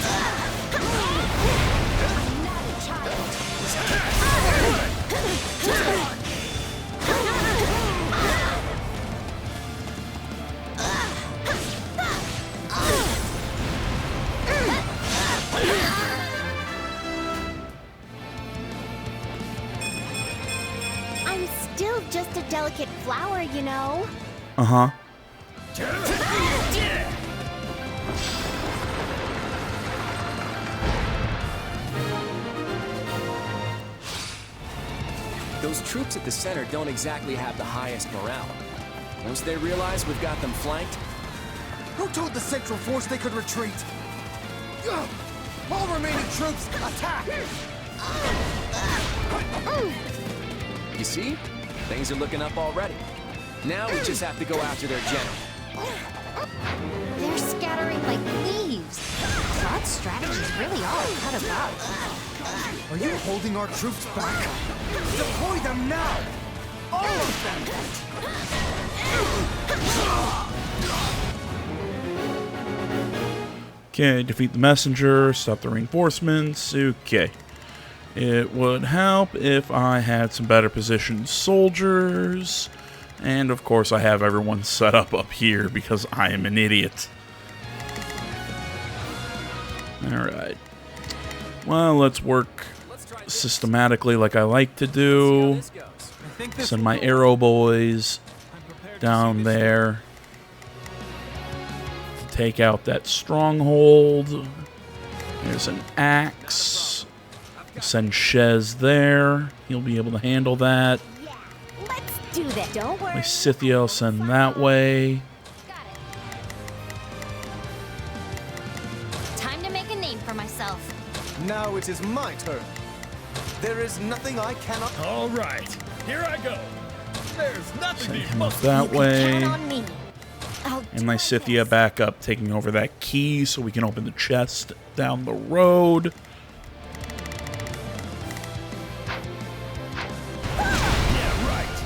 not a child. I'm still just a delicate flower, you know. Uh-huh. Those troops at the center don't exactly have the highest morale. Once they realize we've got them flanked, Who told the Central Force they could retreat? Ugh! All remaining troops, attack! you see? Things are looking up already. Now we just have to go after their general. They're scattering like leaves. Claude's strategies really are cut above. Are you holding our troops back? Deploy them now! All of them! Okay, defeat the messenger, stop the reinforcements. Okay. It would help if I had some better positioned soldiers. And of course I have everyone set up here because I am an idiot. Alright. Well, let's work systematically like I like to do. Send my arrow boys down there to take out that stronghold. There's an axe. Send Shez there. He'll be able to handle that. Let's do that. Don't worry. My Scythia will send that way. Time to make a name for myself. Now it is my turn. There is nothing I cannot. All right, here I go. There's nothing Send these him up muscles that way. Count on me. And my Scythia back up, taking over that key so we can open the chest down the road. Yeah, right.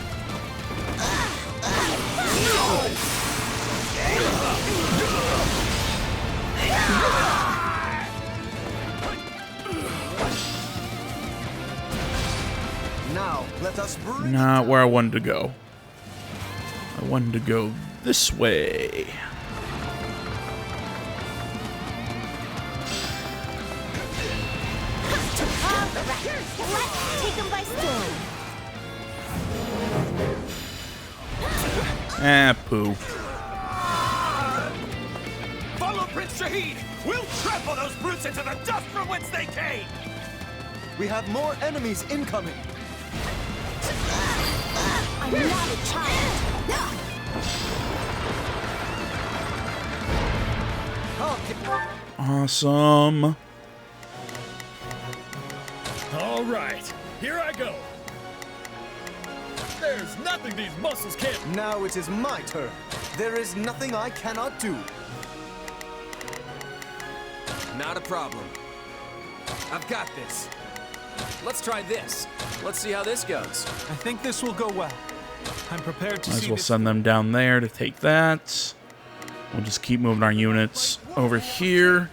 Now, let us breathe. Not where I wanted to go. I wanted to go this way. Let's take them by storm. Ah, poo. Follow Prince Shahid! We'll trample those brutes into the dust from whence they came! We have more enemies incoming. I'm not a child. Awesome. All right, here I go. There's nothing these muscles can't. Now it is my turn. There is nothing I cannot do. not a problem. I've got this. Let's try this. Let's see how this goes. I think this will go well. I'm prepared to Might see as well this send them down there to take that. We'll just keep moving our units over here.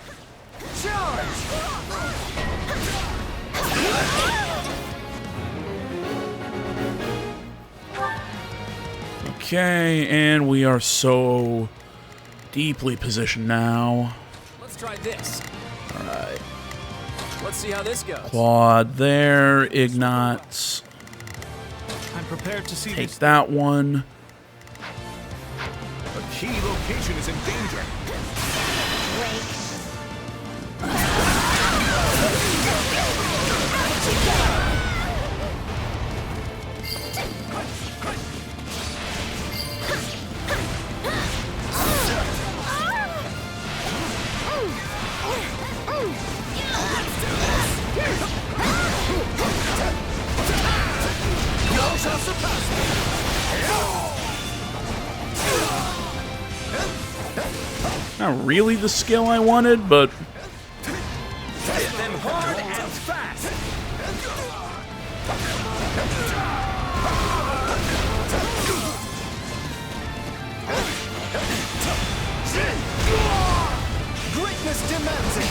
Okay, and we are so deeply positioned now. Let's try this. Alright. Let's see how this goes. Claude there, Ignatz. I'm prepared to see Take that one. A key location is in danger. Not really the skill I wanted, but Hit them hard and fast. Greatness demands it!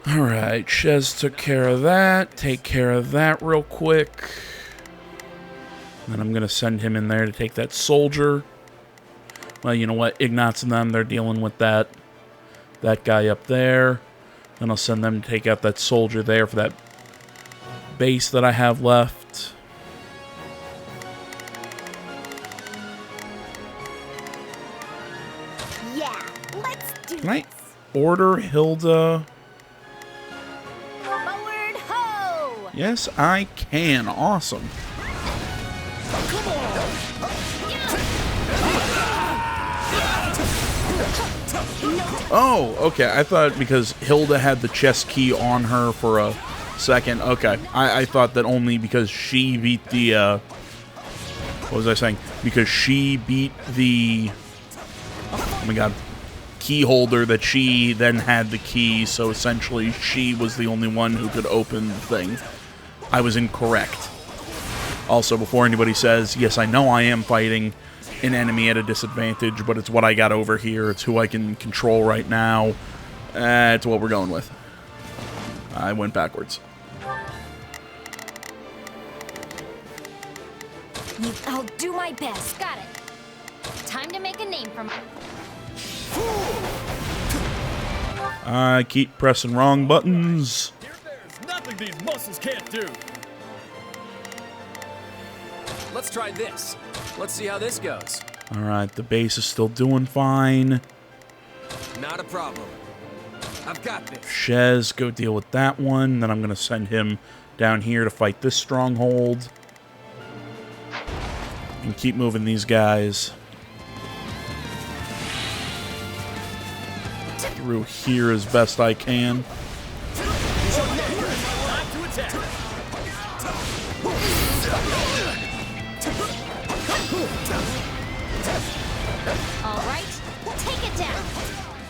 alright, Shez took care of that. Take care of that real quick. Then I'm gonna send him in there to take that soldier. Well, you know what? Ignatz and them, they're dealing with that guy up there. Then I'll send them to take out that soldier there for that base that I have left. Yeah, let's do Can I order Hilda? Forward ho! Yes, I can. Awesome. Oh, okay. I thought because Hilda had the chest key on her for a second. Okay. I thought that only because she beat the, what was I saying? Because she beat the, oh my god, key holder, that she then had the key, so essentially she was the only one who could open the thing. I was incorrect. Also, before anybody says, yes, I know I am fighting an enemy at a disadvantage, but it's what I got over here. It's who I can control right now. It's what we're going with. I went backwards. I'll do my best. Got it. Time to make a name for my... I keep pressing wrong buttons. There's nothing these muscles can't do. Let's try this. Let's see how this goes. Alright, the base is still doing fine. Not a problem. I've got this. Shez, go deal with that one. Then I'm going to send him down here to fight this stronghold. And keep moving these guys through here as best I can. Time to attack. All right, take it down.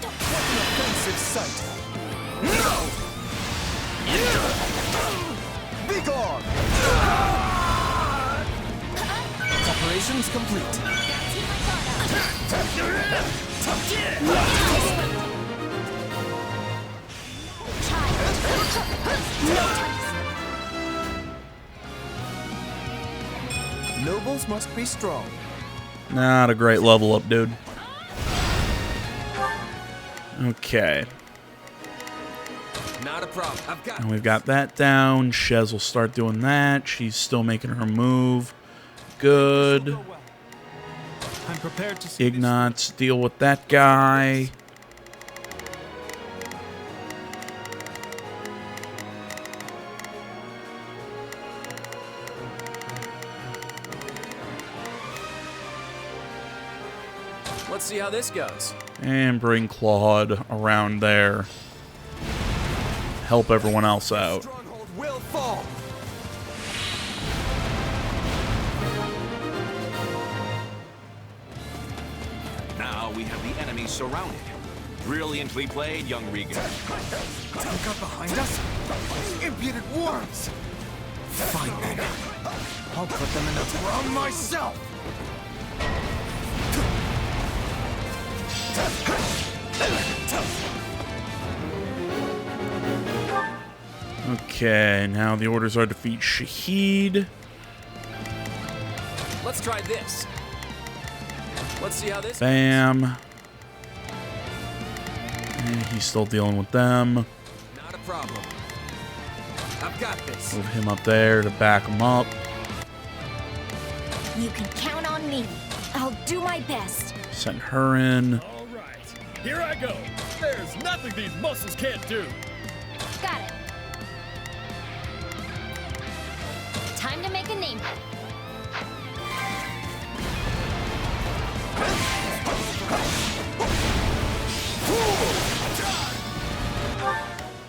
Offensive sight. No! Be gone! Operations complete. Nobles must be strong. Not a great level up, dude. Okay. Not a problem. I've got And we've got that down. Shez will start doing that. She's still making her move. Good. I'm prepared to see Ignatz, deal with that guy. Let's see how this goes. And bring Claude around there. Help everyone else out. Stronghold will fall. Now we have the enemy surrounded. Brilliantly played, young Regan. Look up behind us. Impudent worms. Fine then. I'll put them in the throne myself! Okay, now the orders are defeat Shahid. Let's try this. Let's see how this. Bam. And he's still dealing with them. Not a problem. I've got this. Move him up there to back him up. You can count on me. I'll do my best. Send her in. All right, here I go. There's nothing these muscles can't do. Got it. Time to make a name.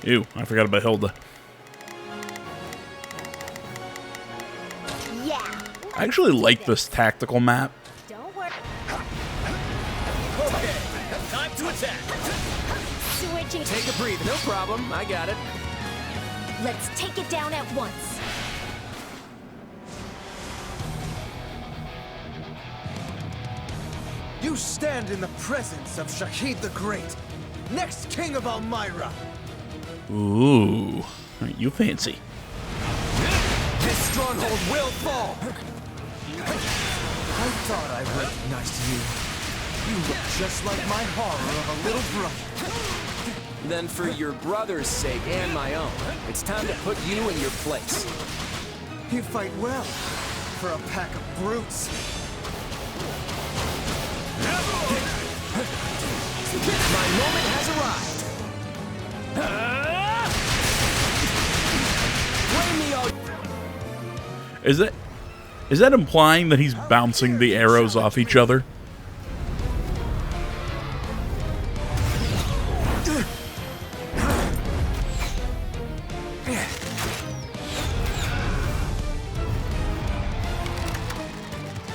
Ew, I forgot about Hilda. Yeah. I actually like this tactical map. Don't worry. Okay, time to attack. Switching. Take a breather. No problem. I got it. Let's take it down at once. You stand in the presence of Shahid the Great, next king of Elmyra. Ooh, you fancy. This stronghold will fall. I thought I recognized you. You look just like my horror of a little brother. Then for your brother's sake and my own, it's time to put you in your place. You fight well for a pack of brutes. My moment has arrived. Is that implying that he's bouncing the arrows off each other?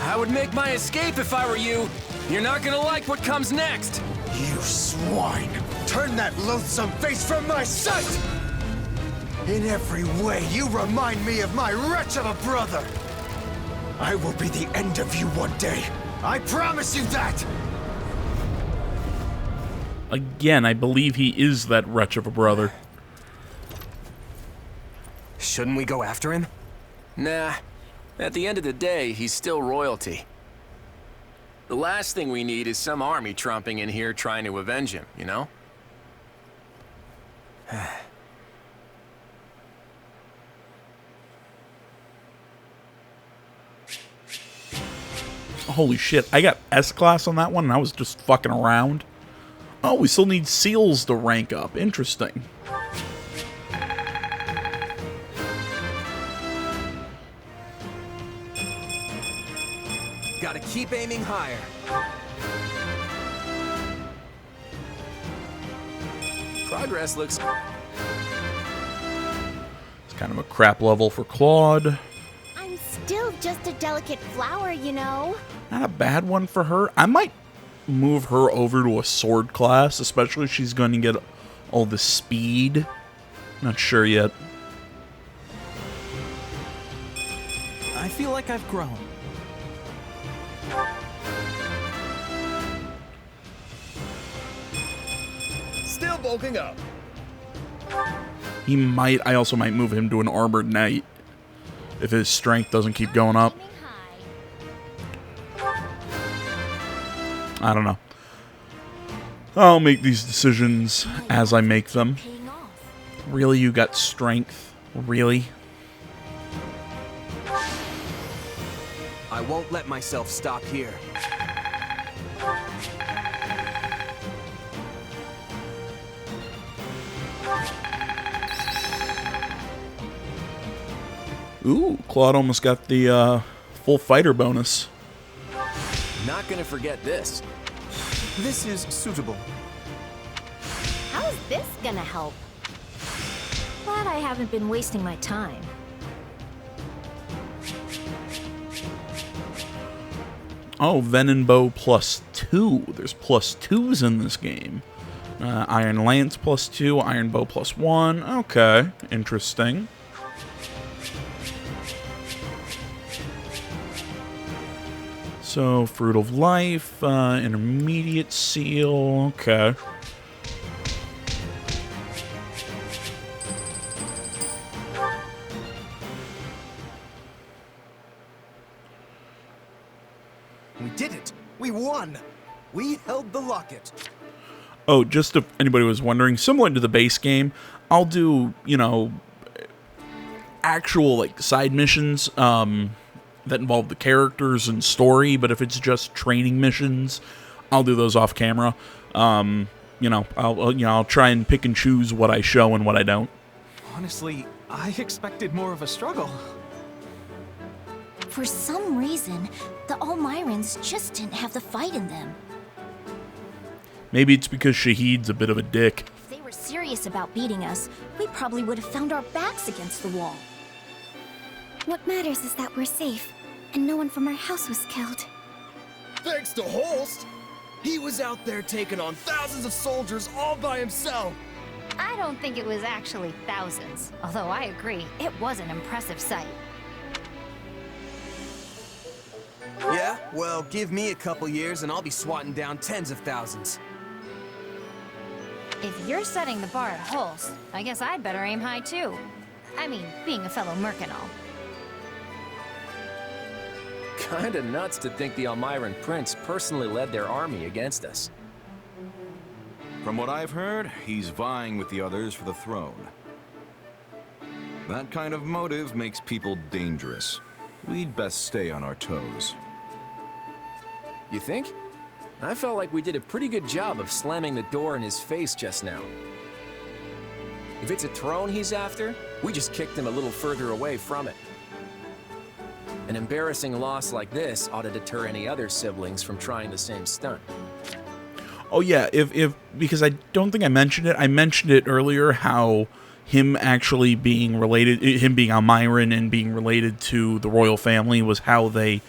I would make my escape if I were you. You're not gonna like what comes next. You swine! Turn that loathsome face from my sight! In every way, you remind me of my wretch of a brother! I will be the end of you one day. I promise you that! Again, I believe he is that wretch of a brother. Shouldn't we go after him? Nah. At the end of the day, he's still royalty. The last thing we need is some army tromping in here trying to avenge him, you know? Holy shit, I got S-Class on that one and I was just fucking around. Oh, we still need seals to rank up. Interesting. Gotta keep aiming higher. Progress looks... It's kind of a crap level for Claude. I'm still just a delicate flower, you know. Not a bad one for her. I might move her over to a sword class, especially if she's going to get all the speed. Not sure yet. I feel like I've grown. Still bulking up. I also might move him to an armored knight if his strength doesn't keep going up. I don't know. I'll make these decisions as I make them. Really, you got strength? Really? I won't let myself stop here. Ooh, Claude almost got the full fighter bonus. Not gonna forget this. This is suitable. How's this gonna help? Glad I haven't been wasting my time. Oh, Venom Bow +2. There's +2s in this game. Iron Lance +2, Iron Bow +1. Okay, interesting. So, Fruit of Life, Intermediate Seal, okay. We did it! We won! We held the Locket! Oh, just if anybody was wondering, similar to the base game, I'll do, you know, actual, like, side missions, that involve the characters and story, but if it's just training missions, I'll do those off camera. You know, I'll try and pick and choose what I show and what I don't. Honestly, I expected more of a struggle. For some reason, the Almirans just didn't have the fight in them. Maybe it's because Shahid's a bit of a dick. If they were serious about beating us, we probably would have found our backs against the wall. What matters is that we're safe, and no one from our house was killed. Thanks to Holst! He was out there taking on thousands of soldiers all by himself! I don't think it was actually thousands, although I agree, it was an impressive sight. Yeah? Well, give me a couple years and I'll be swatting down tens of thousands. If you're setting the bar at Holst, I guess I'd better aim high too. I mean, being a fellow merc and all. Kinda nuts to think the Almiran Prince personally led their army against us. From what I've heard, he's vying with the others for the throne. That kind of motive makes people dangerous. We'd best stay on our toes. You think? I felt like we did a pretty good job of slamming the door in his face just now. If it's a throne he's after, we just kicked him a little further away from it. An embarrassing loss like this ought to deter any other siblings from trying the same stunt. Oh yeah, because I don't think I mentioned it. I mentioned it earlier how him actually being related, him being Almiran and being related to the royal family was how they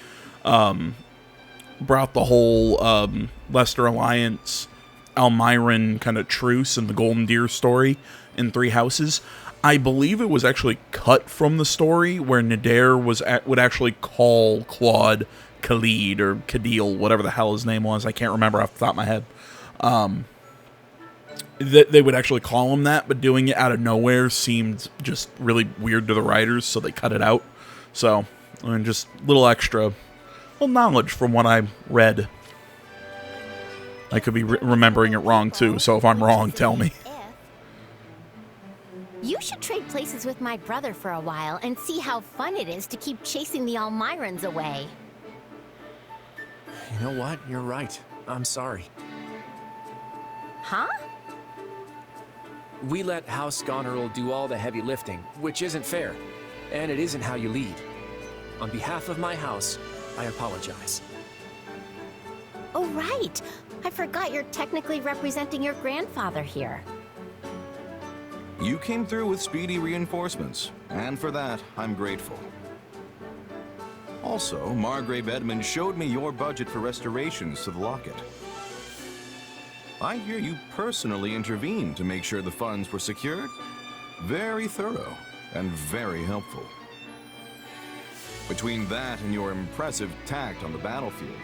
brought the whole Leicester Alliance Almiran kind of truce and the Golden Deer story in Three Houses. I believe it was actually cut from the story where Nadir would actually call Claude Khalid or Khadil, whatever the hell his name was. I can't remember off the top of my head. They would actually call him that, but doing it out of nowhere seemed just really weird to the writers, so they cut it out. So, I mean, just little extra knowledge from what I read. I could be remembering it wrong too, so if I'm wrong, tell me. You should trade places with my brother for a while and see how fun it is to keep chasing the Almirans away. You know what? You're right. I'm sorry. Huh? We let House Goneril do all the heavy lifting, which isn't fair. And it isn't how you lead. On behalf of my house, I apologize. Oh, right. I forgot you're technically representing your grandfather here. You came through with speedy reinforcements, and for that, I'm grateful. Also, Margrave Edmund showed me your budget for restorations to the Locket. I hear you personally intervened to make sure the funds were secured. Very thorough, and very helpful. Between that and your impressive tact on the battlefield,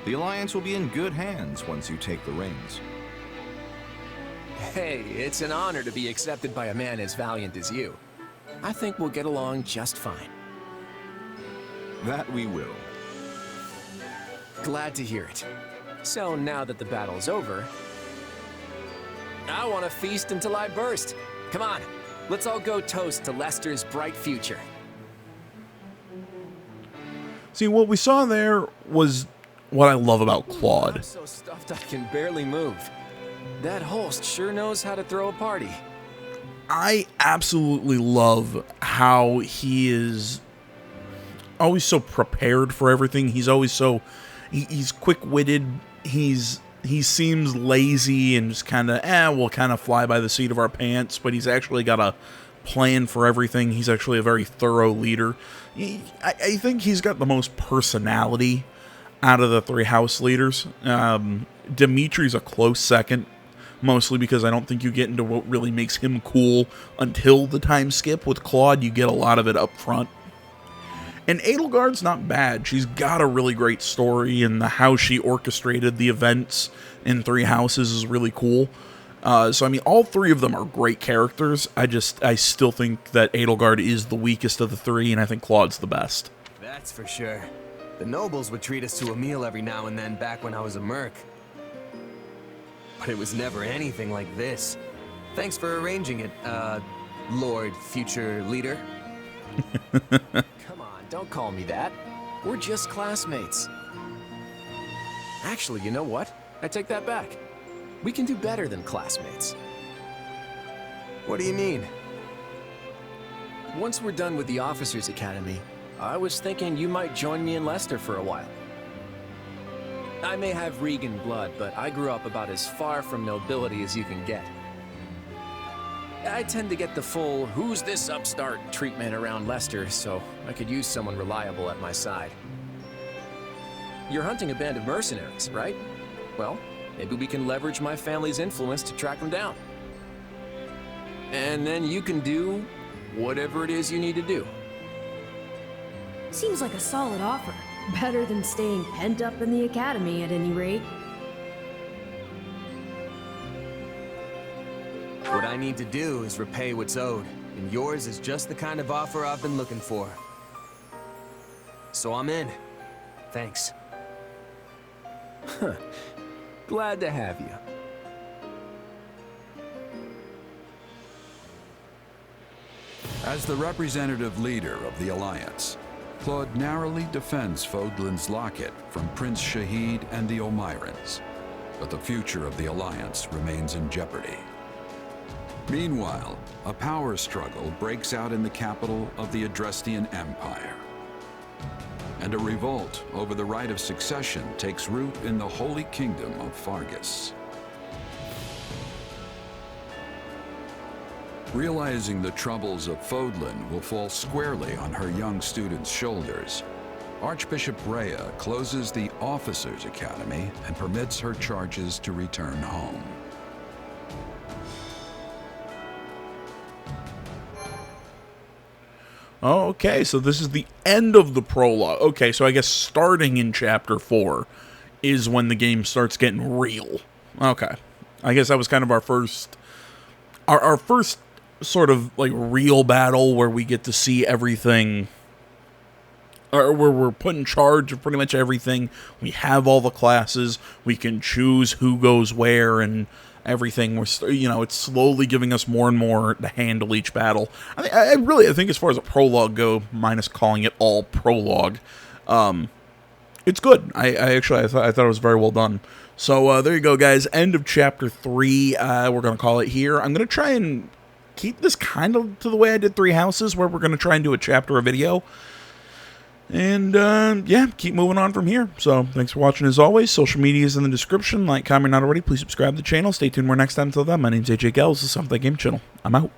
the Alliance will be in good hands once you take the reins. Hey, it's an honor to be accepted by a man as valiant as you. I think we'll get along just fine. That we will. Glad to hear it. So now that the battle's over, I want to feast until I burst. Come on, let's all go toast to Leicester's bright future. See, what we saw there was what I love about Claude. I'm so stuffed I can barely move. That Holst sure knows how to throw a party. I absolutely love how he is always so prepared for everything. He's always so... He's quick-witted. He seems lazy and just kind of, we'll kind of fly by the seat of our pants, but he's actually got a plan for everything. He's actually a very thorough leader. I think he's got the most personality out of the three house leaders. Dimitri's a close second, mostly because I don't think you get into what really makes him cool until the time skip. With Claude, you get a lot of it up front. And Edelgard's not bad. She's got a really great story, and how she orchestrated the events in Three Houses is really cool. So, I mean, all three of them are great characters. I still think that Edelgard is the weakest of the three, and I think Claude's the best. That's for sure. The nobles would treat us to a meal every now and then back when I was a merc. But it was never anything like this. Thanks for arranging it, Lord Future Leader. Come on, don't call me that. We're just classmates. Actually, you know what? I take that back. We can do better than classmates. What do you mean? Once we're done with the Officers Academy, I was thinking you might join me in Leicester for a while. I may have Regan blood, but I grew up about as far from nobility as you can get. I tend to get the full "who's this upstart" treatment around Leicester, so I could use someone reliable at my side. You're hunting a band of mercenaries, right? Well, maybe we can leverage my family's influence to track them down. And then you can do whatever it is you need to do. Seems like a solid offer. Better than staying pent up in the academy, at any rate. What I need to do is repay what's owed, and yours is just the kind of offer I've been looking for. So I'm in. Thanks. Glad to have you. As the representative leader of the Alliance, Claude narrowly defends Fodlan's Locket from Prince Shahid and the Almirans, but the future of the Alliance remains in jeopardy. Meanwhile, a power struggle breaks out in the capital of the Adrestian Empire, and a revolt over the right of succession takes root in the Holy Kingdom of Fargus. Realizing the troubles of Fodlan will fall squarely on her young students' shoulders, Archbishop Rhea closes the Officers' Academy and permits her charges to return home. Okay, so this is the end of the prologue. Okay, so I guess starting in Chapter 4 is when the game starts getting real. Okay. I guess that was kind of our first sort of like real battle where we get to see everything, or where we're put in charge of pretty much everything. We have all the classes. We can choose who goes where and everything. It's slowly giving us more and more to handle each battle. I think as far as a prologue go, minus calling it all prologue, it's good. I thought it was very well done. So there you go, guys. End of Chapter 3. We're going to call it here. I'm going to try and keep this kind of to the way I did Three Houses, where we're going to try and do a chapter a video. And, yeah, keep moving on from here. So, thanks for watching as always. Social media is in the description. Like, comment, not already. Please subscribe to the channel. Stay tuned for next time. Until then, my name's AJ Gels. This is Something Game Channel. I'm out.